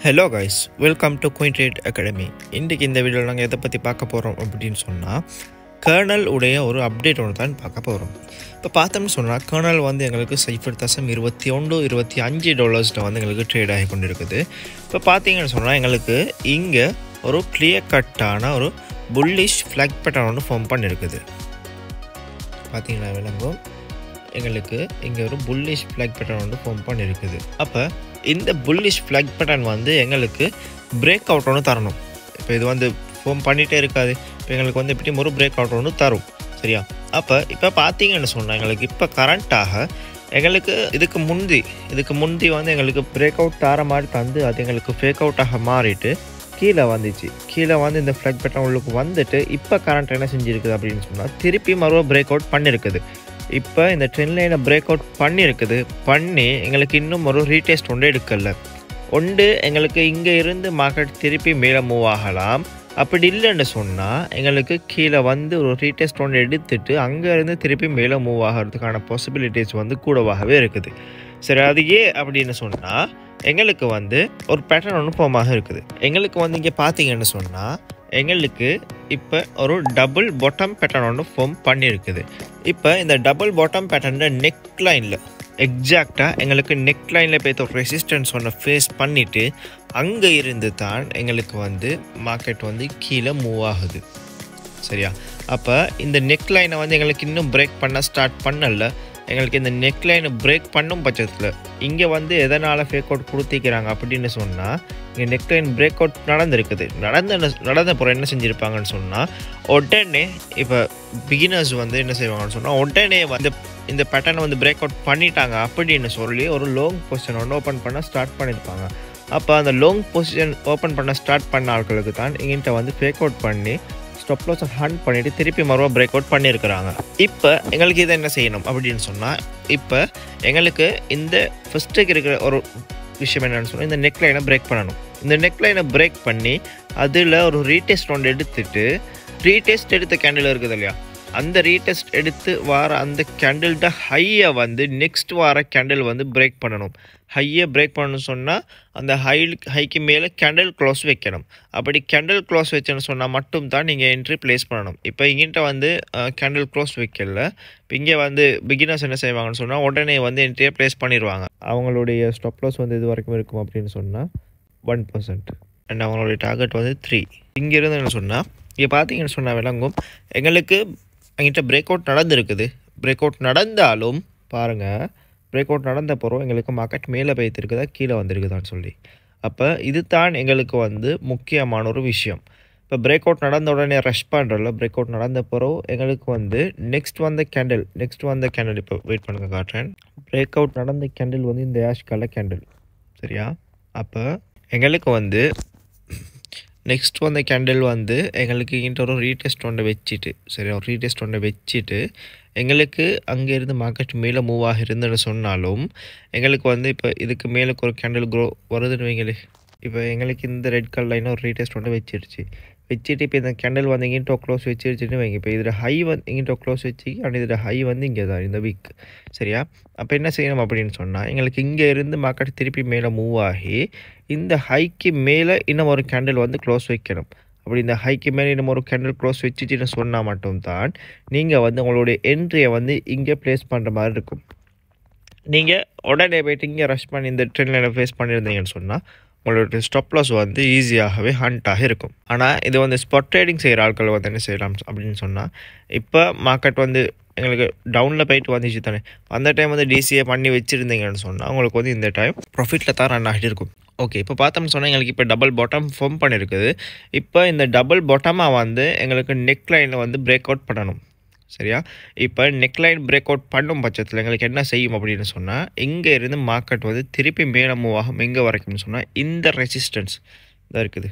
Hello guys, welcome to queen trade academy. இன்றைக்கி இந்த வீடியோவில் நாங்கள் எதை பற்றி பார்க்க போகிறோம் அப்படின்னு சொன்னால், கர்னல் உடைய ஒரு அப்டேட் ஒன்று தான் பார்க்க போகிறோம். இப்போ பார்த்தோம்னு சொன்னால், கர்னல் வந்து எங்களுக்கு $0.21-25 வந்து எங்களுக்கு ட்ரேட் ஆகி கொண்டு இருக்குது. இப்போ பார்த்தீங்கன்னு சொன்னால், எங்களுக்கு இங்கே ஒரு கிளியர் கட்டான ஒரு புல்லிஷ் ஃப்ளாக் பேட்டர்ன் ஒன்று ஃபார்ம் பண்ணியிருக்குது. பார்த்தீங்கன்னா விளங்கும், எங்களுக்கு இங்கே ஒரு புல்லிஷ் ஃப்ளாக் பேட்டர்ன் வந்து ஃபார்ம் பண்ணியிருக்குது. அப்போ இந்த புல்லிஷ் ஃப்ளாக் பேட்டர்ன் வந்து எங்களுக்கு பிரேக் அவுட் ஒன்று தரணும். இப்போ இது வந்து ஃபார்ம் பண்ணிகிட்டே இருக்காது. இப்போ எங்களுக்கு வந்து எப்படியும் ஒரு பிரேக் அவுட் ஒன்று தரும், சரியா? இப்போ பார்த்தீங்கன்னு சொன்னால், எங்களுக்கு இப்போ கரண்ட்டாக எங்களுக்கு இதுக்கு முந்தி வந்து எங்களுக்கு பிரேக் அவுட் தர மாதிரி தந்து அது எங்களுக்கு ஃபேக் அவுட்டாக மாறிட்டு கீழே வந்துச்சு. கீழே வந்து இந்த ஃப்ளாக் பேட்டர்ன் உள்ளுக்கு வந்துட்டு இப்போ கரண்ட் என்ன செஞ்சுருக்குது அப்படின்னு சொன்னால், திருப்பி மறுபடியும் பிரேக் அவுட் பண்ணியிருக்குது. இப்போ இந்த ட்ரெண்ட் லைனை பிரேக் அவுட் பண்ணி எங்களுக்கு இன்னும் ஒரு ரீடெஸ்ட் ஒன்று எடுக்கல. எங்களுக்கு இங்கே இருந்து மார்க்கெட் திருப்பி மேலே மூவ் ஆகலாம். அப்படி இல்லைன்னு சொன்னால், எங்களுக்கு கீழே வந்து ஒரு ரீடெஸ்ட் ஒன்று எடுத்துட்டு அங்கேருந்து திருப்பி மேலே மூவ் ஆகிறதுக்கான பாசிபிலிட்டிஸ் வந்து கூடவாகவே இருக்குது. சரி, அது ஏன் அப்படின்னு சொன்னால், எங்களுக்கு வந்து ஒரு பேட்டர்ன் ஒன்று ஃபார்மாக இருக்குது. எங்களுக்கு வந்து இங்கே பார்த்தீங்கன்னு சொன்னால், எங்களுக்கு இப்போ ஒரு டபுள் பாட்டம் பேட்டர்ன் ஒன்று ஃபார்ம் பண்ணியிருக்குது. இப்போ இந்த டபுள் பாட்டம் பேட்டர்னில் நெக் லைனில் எக்ஸாக்டாக எங்களுக்கு நெக் லைனில் போய்த்து ஒரு ரெசிஸ்டன்ஸ் ஒன்று ஃபேஸ் பண்ணிவிட்டு அங்கே இருந்து தான் எங்களுக்கு வந்து மார்க்கெட் வந்து கீழே மூவ் ஆகுது, சரியா? அப்போ இந்த நெக் லைனை வந்து எங்களுக்கு இன்னும் பிரேக் பண்ண ஸ்டார்ட் பண்ணல. எங்களுக்கு இந்த நெக் லைனை பிரேக் பண்ணும் பட்சத்தில் இங்கே வந்து எதனால் ஃபேக் அவுட் கொடுத்திக்கிறாங்க அப்படின்னு சொன்னால், இங்கே நெக் லைன் பிரேக் அவுட் நடந்திருக்குது. நடந்த பிறகு என்ன செஞ்சுருப்பாங்கன்னு சொன்னால், உடனே இப்போ பிகினர்ஸ் வந்து என்ன செய்வாங்கன்னு சொன்னால், உடனே வந்து இந்த பேட்டர்னை வந்து பிரேக் அவுட் பண்ணிட்டாங்க அப்படின்னு சொல்லி ஒரு லாங் பொசிஷன் ஒன்று ஓப்பன் பண்ண ஸ்டார்ட் பண்ணியிருப்பாங்க. அப்போ அந்த லாங் பொசிஷன் ஓப்பன் பண்ண ஸ்டார்ட் பண்ண ஆட்களுக்கு தான் இங்கிட்ட வந்து ஃபேக் அவுட் பண்ணி ஸ்டாப் லாஸை ஹண்ட் பண்ணிவிட்டு திருப்பி மறுபடியும் பிரேக் அவுட் பண்ணியிருக்கிறாங்க. இப்போ எங்களுக்கு இதை என்ன செய்யணும் அப்படின்னு சொன்னால், இப்போ எங்களுக்கு இந்த ஃபஸ்ட்டுக்கு இருக்கிற ஒரு விஷயம் என்னென்னு சொன்னால், இந்த நெக் லைனை பிரேக் பண்ணணும். இந்த நெக் லைனை பிரேக் பண்ணி அதில் ஒரு ரீடெஸ்ட் ஒன்று எடுத்துட்டு, ரீடெஸ்ட் எடுத்த கேண்டில் இருக்குது இல்லையா, அந்த ரீடெஸ்ட் எடுத்து வர அந்த கேண்டில்ட ஹையை வந்து நெக்ஸ்ட் வர கேண்டில் வந்து பிரேக் பண்ணணும். ஹையை பிரேக் பண்ணணும்னு சொன்னால், அந்த ஹைக்கு மேலே கேண்டில் க்ளோஸ் வைக்கணும். அப்படி கேண்டில் க்ளோஸ் வச்சேன்னு சொன்னால் மட்டும் தான் நீங்கள் என்ட்ரி ப்ளேஸ் பண்ணணும். இப்போ இங்கிட்ட வந்து கேண்டில் க்ளோஸ் வைக்கல. இப்போ இங்கே வந்து பிகினர்ஸ் என்ன செய்வாங்கன்னு சொன்னால், உடனே வந்து என்ட்ரியை ப்ளேஸ் பண்ணிடுவாங்க. அவங்களுடைய ஸ்டாப் லாஸ் வந்து இது வரைக்கும் இருக்கும் அப்படின்னு சொன்னால் 1% அண்ட் அவங்களுடைய டார்கெட் வந்து 3. இங்கேருந்து என்ன சொன்னால், இங்கே பார்த்தீங்கன்னு சொன்னால் விளங்கும், எங்களுக்கு எங்கிட்ட பிரேக் அவுட் நடந்துருக்குது. பிரேக் அவுட் நடந்தாலும் பாருங்கள், பிரேக் அவுட் நடந்த பிறகு எங்களுக்கு மார்க்கெட் மேலே போய்த்திருக்குதா கீழே வந்திருக்குதான்னு சொல்லி. அப்போ இது தான் எங்களுக்கு வந்து முக்கியமான ஒரு விஷயம். இப்போ பிரேக் அவுட் நடந்த உடனே ரஷ் பண்ணுறல, பிரேக் அவுட் நடந்த பிறகு எங்களுக்கு வந்து நெக்ஸ்ட் வந்த கேண்டில் இப்போ வெயிட் பண்ணுங்க காட்டுறேன். பிரேக் அவுட் நடந்த கேண்டில் வந்து இந்த ஆஷ் கலர் கேண்டில், சரியா? அப்போ எங்களுக்கு வந்து நெக்ஸ்ட் வந்த கேண்டில் வந்து எங்களுக்கு இங்கிட்ட ஒரு ரீடெஸ்ட் ஒன்றை வச்சுட்டு, சரியா, ஒரு ரீடெஸ்ட் ஒன்றை வச்சுட்டு எங்களுக்கு அங்கேருந்து மார்க்கெட் மேலே மூவ் ஆகிருந்துன்னு சொன்னாலும், எங்களுக்கு வந்து இப்போ இதுக்கு மேலே ஒரு கேண்டில் க்ரோ வருதுன்னு வைங்களே. இப்போ எங்களுக்கு இந்த ரெட் கலர் லைனை ஒரு ரீடெஸ்ட் ஒன்று வச்சுட்டு இப்போ இந்த கேண்டில் வந்து இங்கிட்ட க்ளோஸ் வச்சுருச்சுன்னு வைங்க. இப்போ இதில் ஹை வந்து இங்கிட்ட க்ளோஸ் வச்சு அண்ட் இதில் ஹை வந்து இங்கே தான் இந்த வீக், சரியா? அப்போ என்ன செய்யணும் அப்படின்னு சொன்னால், எங்களுக்கு இங்கே இருந்து மார்க்கெட் திருப்பி மேலே மூவ் ஆகி இந்த ஹைக்கு மேலே இன்னும் ஒரு கேண்டில் வந்து க்ளோஸ் வைக்கணும். அப்படி இந்த ஹைக்கு மேலே இன்னும் ஒரு கேண்டில் க்ளோஸ் வச்சுட்டுன்னு சொன்னால் மட்டும்தான் நீங்கள் வந்து உங்களுடைய என்ட்ரியை வந்து இங்கே ப்ளேஸ் பண்ணுற மாதிரி இருக்கும். நீங்கள் உடனே போய்ட்டு இங்கே ரஷ் பண்ணி இந்த ட்ரெண்ட் லைனை ஃபேஸ் பண்ணியிருந்தீங்கன்னு சொன்னால், உங்களோட ஸ்டாப் லாஸ் வந்து ஈஸியாகவே ஹண்ட்டாக இருக்கும். ஆனால் இது வந்து ஸ்பாட் ட்ரேடிங் செய்கிற ஆட்கள் வந்து என்ன செய்யலாம் அப்படின்னு சொன்னால், இப்போ மார்க்கெட் வந்து எங்களுக்கு டவுனில் போயிட்டு வந்துச்சு தானே, அந்த டைம் வந்து டிசிஏ பண்ணி வச்சுருந்தீங்கன்னு சொன்னால் உங்களுக்கு வந்து இந்த டைம் ப்ராஃபிட்டில் தான் ரன் ஆகிட்டு இருக்கும். ஓகே, இப்போ பார்த்தோம்னு சொன்னால் எங்களுக்கு இப்போ டபுள் பாட்டம் ஃபார்ம் பண்ணியிருக்குது. இப்போ இந்த டபுள் பாட்டமாக வந்து எங்களுக்கு நெக் லைனில் வந்து பிரேக் அவுட் பண்ணணும், சரியா? இப்போ நெக் லைன் பிரேக் அவுட் பண்ணும் பட்சத்தில் எங்களுக்கு என்ன செய்யும் அப்படின்னு சொன்னால், இங்கே இருந்து மார்க்கெட் வந்து திருப்பி மேலே மூவ் ஆகும். எங்கே வரைக்கும்னு சொன்னால், இந்த ரெசிஸ்டன்ஸ் தான் இருக்குது,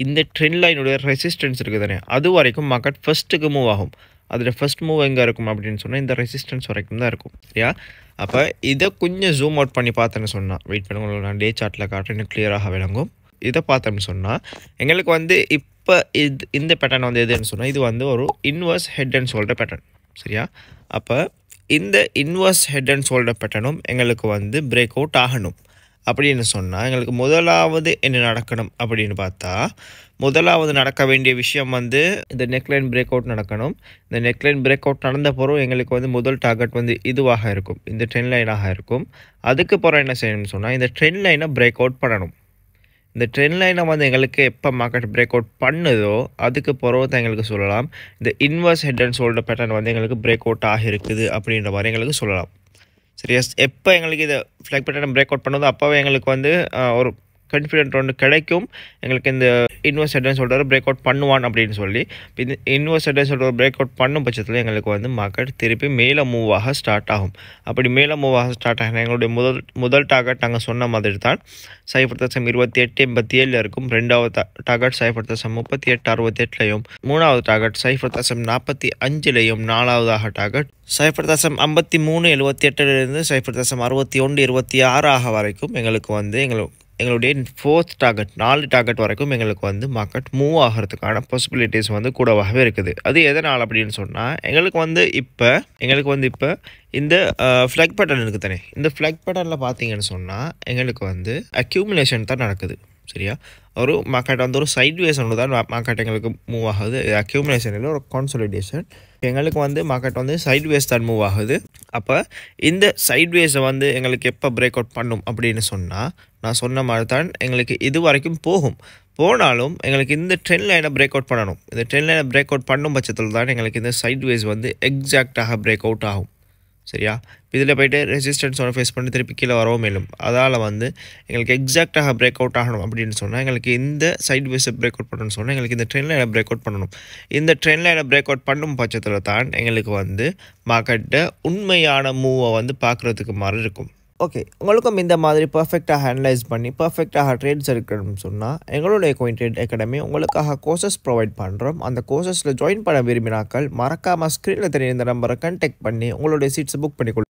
இந்த ட்ரெண்ட் லைனுடைய ரெசிஸ்டன்ஸ் இருக்குது தானே, அது வரைக்கும் மார்க்கெட் ஃபஸ்ட்டுக்கு மூவ் ஆகும். அதில் ஃபஸ்ட் மூவ் எங்கே இருக்கும் அப்படின்னு சொன்னால், இந்த ரெசிஸ்டன்ஸ் வரைக்கும் தான் இருக்கும், சரியா? அப்போ இதை கொஞ்சம் ஜூம் அவுட் பண்ணி பார்த்தேன்னு சொன்னால், வெயிட் பண்ணுங்க, நான் டே சார்ட்டில் காட்டுறேன்னு கிளியராக விளங்கும். இதை பார்த்தோம்னு சொன்னால் எங்களுக்கு வந்து இப்போ இந்த பேட்டர்ன் வந்து எதுன்னு சொன்னால், இது வந்து ஒரு inverse head and shoulder pattern, சரியா? அப்போ இந்த இன்வர்ஸ் ஹெட் அண்ட் ஷோல்டர் பேட்டர்னும் எங்களுக்கு வந்து பிரேக் அவுட் ஆகணும். அப்படின்னு சொன்னால் எங்களுக்கு முதலாவது என்ன நடக்கணும் அப்படின்னு பார்த்தா முதலாவது நடக்க வேண்டிய விஷயம் வந்து இந்த நெக்லைன் பிரேக் அவுட் நடக்கணும். இந்த நெக்லைன் பிரேக் அவுட் நடந்த பிறகு எங்களுக்கு வந்து முதல் டார்கெட் வந்து இதுவாக இருக்கும், இந்த ட்ரெண்ட் லைனாக இருக்கும். அதுக்கு பிறகு என்ன செய்யணும்னு சொன்னால் இந்த ட்ரெண்ட் லைனை பிரேக் அவுட் பண்ணணும். இந்த ட்ரெண்ட் லைனை வந்து எங்களுக்கு எப்போ மார்க்கெட் பிரேக் அவுட் பண்ணுதோ அதுக்கு பிறகு தான் எங்களுக்கு சொல்லலாம் இந்த inverse head and shoulder pattern வந்து எங்களுக்கு பிரேக் அவுட் ஆகிருக்குது அப்படின்ற மாதிரி எங்களுக்கு சொல்லலாம். சரியா? எப்போ எங்களுக்கு இதை ஃப்ளாக் பேட்டர்ன் பிரேக் அவுட் பண்ணதோ அப்போவே எங்களுக்கு வந்து ஒரு கான்ஃபிடென்ட் ஒன்று கிடைக்கும் எங்களுக்கு இந்த invest head and shoulder break out பண்ணுவான் அப்படின்னு சொல்லி. இந்த invest head and shoulder break out பண்ணும் பட்சத்தில் எங்களுக்கு வந்து மார்க்கெட் திருப்பி மேலே மூவ் ஆக ஸ்டார்ட் ஆகும். அப்படி மேலே மூவ் ஆக ஸ்டார்ட் ஆகினா எங்களுடைய முதல் டார்கெட் நாங்கள் சொன்ன மாதிரி தான் 0.2887 இருக்கும். ரெண்டாவது டார்கெட் 0.3868லையும், மூணாவது டார்கெட் 0.45லையும், நாலாவதாக டார்கெட் 0.5378லிருந்து 0.6126 வரைக்கும் எங்களுக்கு வந்து எங்களுடைய ஃபோர்த் டார்கெட் 4 டார்கெட் வரைக்கும் எங்களுக்கு வந்து மார்க்கெட் மூவ் ஆகிறதுக்கான பாசிபிலிட்டிஸ் வந்து கூடவாகவே இருக்குது. அது எதனால் அப்படின்னு சொன்னால் எங்களுக்கு வந்து இப்போ இந்த ஃப்ளாக் பேட்டர்ன் இருக்குது தானே, இந்த ஃப்ளாக் பேட்டர்னில் பார்த்தீங்கன்னு சொன்னால் எங்களுக்கு வந்து அக்யூமுலேஷன் தான் நடக்குது. சரியா? ஒரு மார்க்கெட் வந்து ஒரு சைட்வேஸ் ஒன்று தான் மார்க்கெட் எங்களுக்கு மூவ் ஆகுது. அக்யூமுலேஷன் இல்லை, ஒரு கான்சோலிடேஷன். எங்களுக்கு வந்து மார்க்கெட் வந்து சைட்வேஸ் தான் மூவ் ஆகுது. அப்போ இந்த சைட்வேஸை வந்து எங்களுக்கு எப்போ பிரேக் அவுட் பண்ணும் அப்படின்னு சொன்னால் நான் சொன்ன மாதிரி தான் எங்களுக்கு இது வரைக்கும் போனாலும் எங்களுக்கு இந்த ட்ரெண்ட் லைனை பிரேக் அவுட் பண்ணணும். இந்த ட்ரெண்ட் லைனை பிரேக் அவுட் பண்ணும் பட்சத்தில் தான் எங்களுக்கு இந்த சைட்வேஸ் வந்து எக்ஸாக்டாக பிரேக் அவுட் ஆகும். சரியா? இதில் போய்ட்டு ரெசிஸ்டன்ஸோட ஃபேஸ் பண்ணி திருப்பி கீழே வரவும் மேலும். அதால் வந்து எங்களுக்கு எக்ஸாக்டாக பிரேக் அவுட் ஆகணும் அப்படின்னு சொன்னால் எங்களுக்கு இந்த சைட்வேஸை பிரேக் அவுட் பண்ணணும்னு சொன்னால் எங்களுக்கு இந்த ட்ரெண்ட் லைனை பிரேக் அவுட் பண்ணணும். இந்த ட்ரெண்ட் லைனை பிரேக் அவுட் பண்ணும் பட்சத்தில் தான் எங்களுக்கு வந்து மார்க்கெட்டை உண்மையான மூவை வந்து பார்க்குறதுக்கு மாதிரி இருக்கும். ஓகே, உங்களுக்கும் இந்த மாதிரி பர்ஃபெக்டாக அனலைஸ் பண்ணி பர்ஃபெக்டாக ட்ரேட்ஸ் எடுக்கணும்னு சொன்னால் எங்களுடைய கோயின் ட்ரேட் அகாடமி உங்களுக்காக கோர்சஸ் ப்ரொவைட் பண்ணுறோம். அந்த கோர்சஸில் ஜாயின் பண்ண விரும்பினாக்கள் மறக்காமல் ஸ்க்ரீனில் தெரியும் இந்த நம்பரை கான்டாக்ட் பண்ணி உங்களுடைய சீட்ஸை புக் பண்ணிக்கொள்ளுங்கள்.